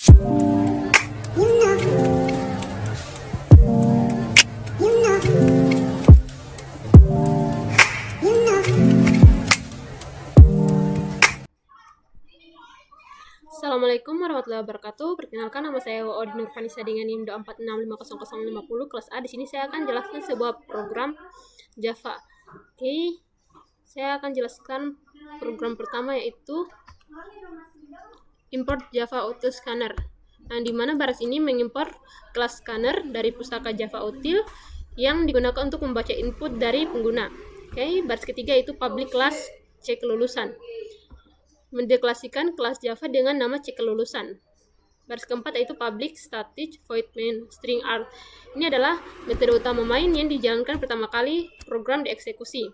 Assalamualaikum warahmatullahi wabarakatuh. Perkenalkan, nama saya Odi Nurfanisa dengan NIM 246500050 kelas A. Di sini saya akan jelaskan sebuah program Java. Oke, saya akan jelaskan program pertama, yaitu import Java Auto Scanner. Nah, di mana baris ini mengimport kelas scanner dari pustaka Java Util yang digunakan untuk membaca input dari pengguna. Oke, baris ketiga itu public class cek kelulusan, mendeklarasikan kelas Java dengan nama cek kelulusan. Baris keempat yaitu public static void main string R. Ini adalah metode utama main yang dijalankan pertama kali program dieksekusi.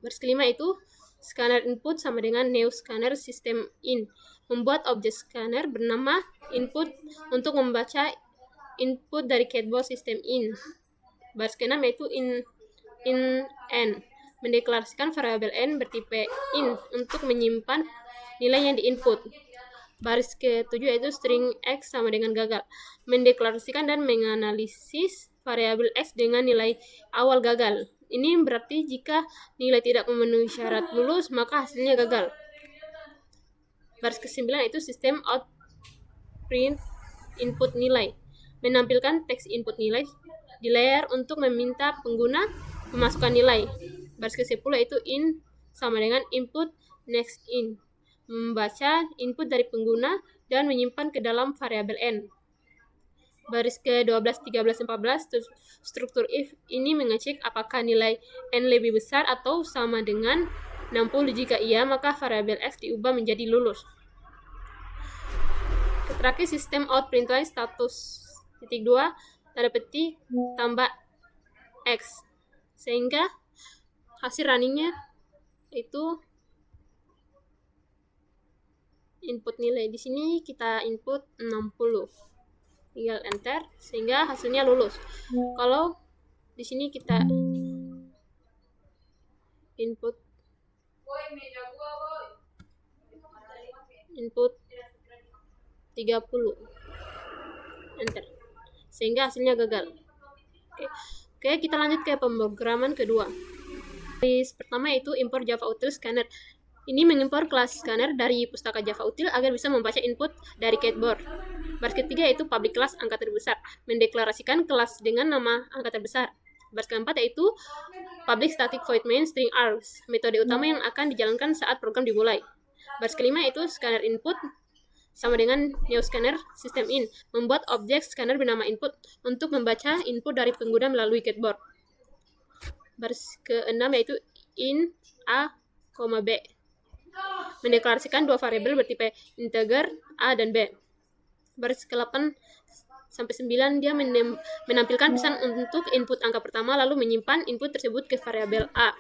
Baris kelima itu scanner input sama dengan new scanner system in, membuat objek scanner bernama input untuk membaca input dari keyboard system in. Baris keenam yaitu in n, mendeklarasikan variabel n bertipe in untuk menyimpan nilai yang diinput. Baris ketujuh yaitu string x sama dengan gagal, mendeklarasikan dan menganalisis variabel x dengan nilai awal gagal. Ini berarti jika nilai tidak memenuhi syarat lulus, maka hasilnya gagal. Baris ke-9 itu sistem out print input nilai, menampilkan teks input nilai di layar untuk meminta pengguna memasukkan nilai. Baris ke-10 yaitu in sama dengan input next in, membaca input dari pengguna dan menyimpan ke dalam variabel n. Baris ke-12, 13, 14 struktur if ini mengecek apakah nilai n lebih besar atau sama dengan 60. Jika iya, maka variabel x diubah menjadi lulus. Terakhir sistem out println status titik 2 tanda petik tambah x, sehingga hasil runningnya itu input nilai. Di sini kita input 60, tinggal enter sehingga hasilnya lulus. Kalau di sini kita input 30, enter, sehingga hasilnya gagal. Oke, kita lanjut ke pemrograman kedua. Baris pertama yaitu import Java Util Scanner. Ini mengimpor kelas scanner dari pustaka Java Util agar bisa membaca input dari keyboard. Baris ketiga yaitu public class angka terbesar, mendeklarasikan kelas dengan nama angka terbesar. Baris keempat yaitu public static void main string R, metode utama yang akan dijalankan saat program dimulai. Baris kelima yaitu scanner input sama dengan new scanner system in, membuat objek scanner bernama input untuk membaca input dari pengguna melalui keyboard. Baris ke-6 yaitu in a, b, mendeklarasikan dua variabel bertipe integer a dan b. Baris ke-8 sampai 9 dia menampilkan pesan untuk input angka pertama lalu menyimpan input tersebut ke variabel a.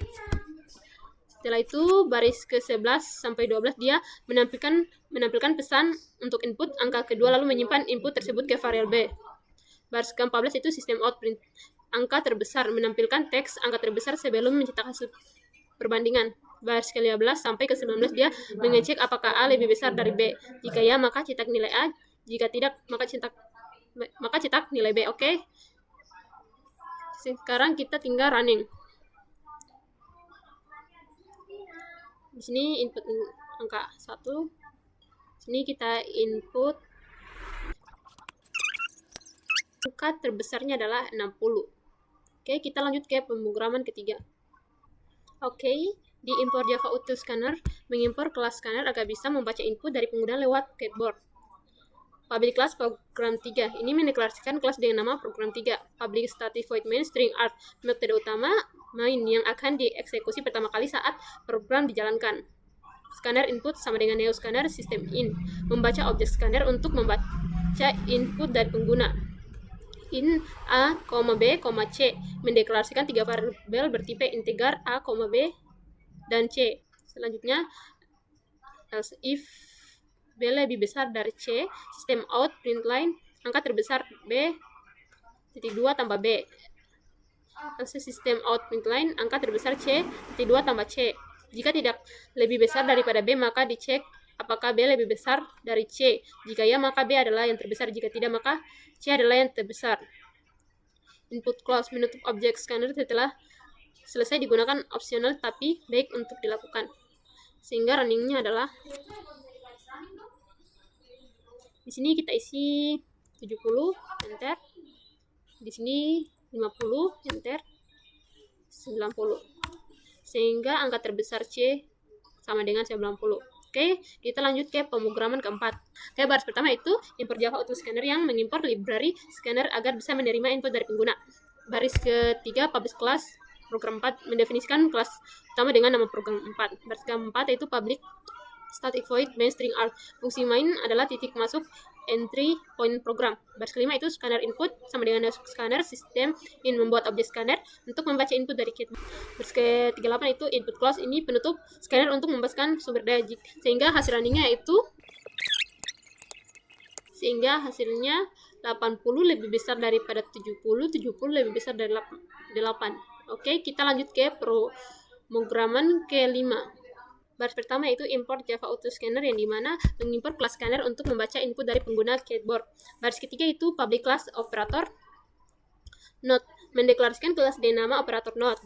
Setelah itu baris ke-11 sampai 12 dia menampilkan pesan untuk input angka kedua lalu menyimpan input tersebut ke variabel b. Baris ke-14 itu sistem out print angka terbesar, menampilkan teks angka terbesar sebelum mencetak hasil perbandingan. Baris ke-15 sampai ke-19 dia mengecek apakah A lebih besar dari B. Jika ya, maka cetak nilai A. Jika tidak, maka cetak nilai B. Oke. Sekarang kita tinggal running. Di sini input angka 1. Sini kita input angka terbesarnya adalah 60. Oke, kita lanjut ke pemrograman ketiga. Oke, di import Java Util Scanner mengimpor kelas scanner agar bisa membaca input dari pengguna lewat keyboard. Public class program 3 ini mendeklarasikan kelas dengan nama program 3. Public static void main string R, metode utama main yang akan dieksekusi pertama kali saat program dijalankan. Scanner input sama dengan new scanner system in, membaca objek scanner untuk membaca input dari pengguna. In a, b, c, mendeklarasikan tiga variabel bertipe integer a, b, dan c. Selanjutnya, else if b lebih besar dari c, sistem out println angka terbesar b titik 2 tambah b. Else sistem out println angka terbesar c titik 2 tambah c. Jika tidak lebih besar daripada b, maka dicek apakah B lebih besar dari C. Jika ya, maka B adalah yang terbesar. Jika tidak, maka C adalah yang terbesar. Input clause menutup objek scanner setelah selesai digunakan opsional tapi baik untuk dilakukan. Sehingga runningnya adalah di sini kita isi 70, enter. Di sini 50, enter. 90. Sehingga angka terbesar C sama dengan 90. Oke, kita lanjut ke pemrograman keempat. Oke, baris pertama itu import Java Auto Scanner yang mengimport library scanner agar bisa menerima input dari pengguna. Baris ketiga, publish class. Program 4 mendefinisikan kelas utama dengan nama program 4. Baris keempat itu public static void main string out. Fungsi main adalah titik masuk entry point program. Baris kelima itu scanner input sama dengan scanner sistem in membuat objek scanner untuk membaca input dari kit. Baris ke-38 itu input clause ini penutup scanner untuk membebaskan sumber daya sehingga hasil runningnya itu hasilnya 80 lebih besar daripada 70, 70 lebih besar dari 8. Oke, kita lanjut ke pemrograman ke-5. Baris pertama itu import Java Auto Scanner yang dimana mengimport kelas scanner untuk membaca input dari pengguna keyboard. Baris ketiga itu public class operator node mendeklarasikan kelas nama operator node.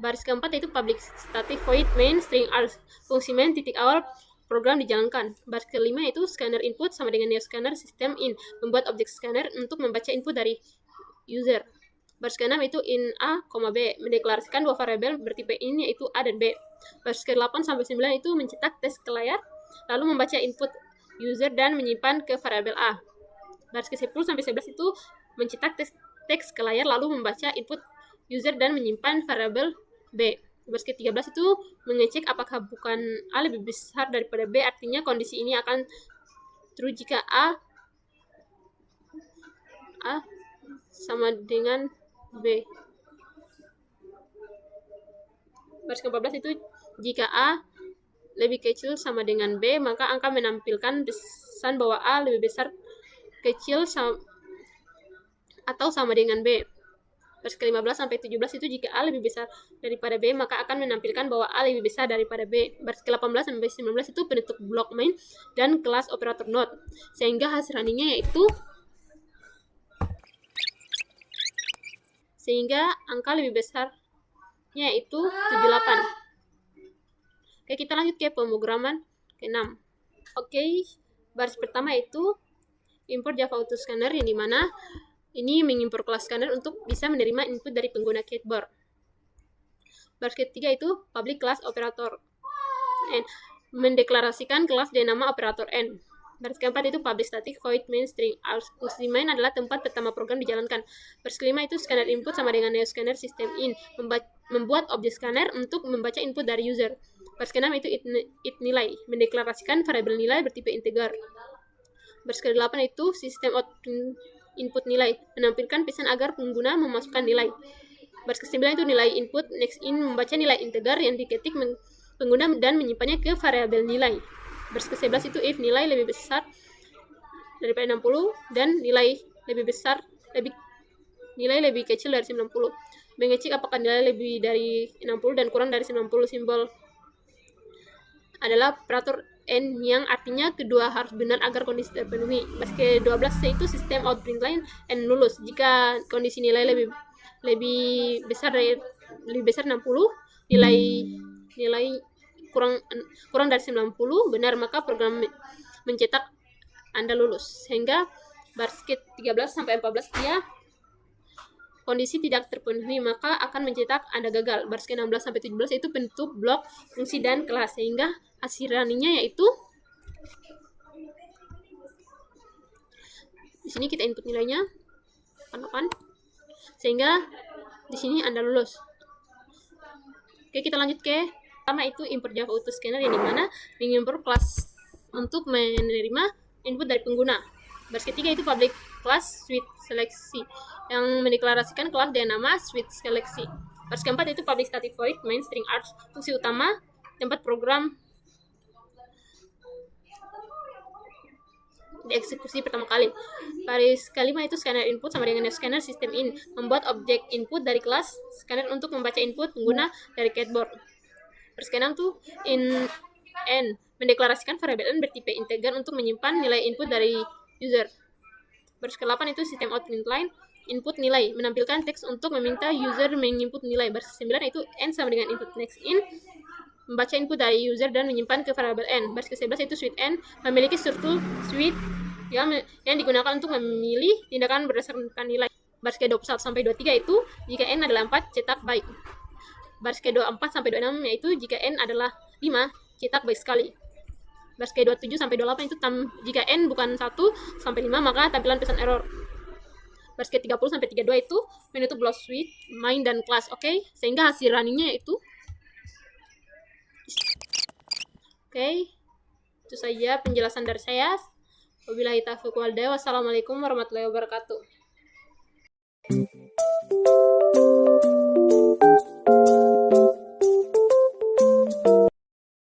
Baris keempat itu public static void main string out. Fungsi main titik awal program dijalankan. Baris kelima itu scanner input sama dengan scanner system in membuat objek scanner untuk membaca input dari user. Baris ke-6 itu in A, B mendeklarasikan dua variabel bertipe in yaitu A dan B. Baris ke-8 sampai 9 itu mencetak teks ke layar lalu membaca input user dan menyimpan ke variabel A. Baris ke-10 sampai 11 itu mencetak teks ke layar lalu membaca input user dan menyimpan variabel B. Baris ke-13 itu mengecek apakah bukan A lebih besar daripada B, artinya kondisi ini akan true jika A sama dengan B. Baris ke-14 itu jika A lebih kecil sama dengan B, maka angka menampilkan pesan bahwa A lebih besar, kecil, atau sama dengan B. Baris ke-15 sampai 17 itu jika A lebih besar daripada B, maka akan menampilkan bahwa A lebih besar daripada B. Baris ke-18 sampai 19 itu penutup blok main dan kelas operator node. Sehingga hasil runningnya yaitu angka lebih besarnya itu 78. Oke, kita lanjut ke pemrograman ke-6. Oke, baris pertama itu import Java Auto Scanner yang dimana ini mengimport kelas scanner untuk bisa menerima input dari pengguna keyboard. Baris ketiga itu public class operator n mendeklarasikan kelas nama operator n. Baris keempat itu public static void main string out. Fungsi main adalah tempat pertama program dijalankan. Baris kelima itu scanner input sama dengan scanner system in membuat objek scanner untuk membaca input dari user. Baris keenam itu it nilai mendeklarasikan variabel nilai bertipe integer. Baris ke-8 itu sistem out input nilai menampilkan pesan agar pengguna memasukkan nilai. Baris ke-9 itu nilai input next in membaca nilai integer yang diketik pengguna dan menyimpannya ke variabel nilai. Baris ke-11 itu if nilai lebih besar daripada 60 dan nilai lebih kecil dari 90. Mengecek apakah nilai lebih dari 60 dan kurang dari 90. Simbol adalah operator n yang artinya kedua harus benar agar kondisi terpenuhi. Baris ke-12 itu sistem out print line n lulus. Jika kondisi nilai lebih besar 60, nilai kurang dari 90 benar, maka program mencetak Anda lulus. Sehingga baris ke-13 sampai 14 dia kondisi tidak terpenuhi, maka akan mencetak Anda gagal. Baris ke-16 sampai 17 itu penutup blok fungsi dan kelas, sehingga hasil runningnya yaitu di sini kita input nilainya 8, sehingga di sini Anda lulus. Oke, kita lanjut ke pertama itu import Java Auto Scanner yang dimana mengimport kelas untuk menerima input dari pengguna. Baris ketiga itu public class switch seleksi yang mendeklarasikan kelas dengan nama switch seleksi. Baris keempat itu public static void main string out. Fungsi utama tempat program dieksekusi pertama kali. Baris kelima itu scanner input sama dengan scanner system in membuat objek input dari kelas scanner untuk membaca input pengguna dari keyboard. Baris keenam tuh in n mendeklarasikan variabel n bertipe integer untuk menyimpan nilai input dari user. Baris ke-8 itu sistem output line, input nilai, menampilkan teks untuk meminta user menginput nilai. Baris ke-9 itu n sama dengan input next in, membaca input dari user dan menyimpan ke variabel n. Baris ke-11 itu suite n, memiliki struktur suite yang digunakan untuk memilih tindakan berdasarkan nilai. Baris ke-21 sampai 23 itu jika n adalah 4, cetak byte. Baris ke-24 sampai 26 yaitu jika n adalah 5, cetak byte sekali. Baris ke-27 sampai 28 itu jika n bukan 1 sampai 5 maka tampilan pesan error. Baris ke-30 sampai 32 itu menutup block suite, main dan class. Oke, sehingga hasil runningnya itu itu saja penjelasan dari saya. Wabillahi taufiq wal hidayah. Wassalamualaikum warahmatullahi wabarakatuh.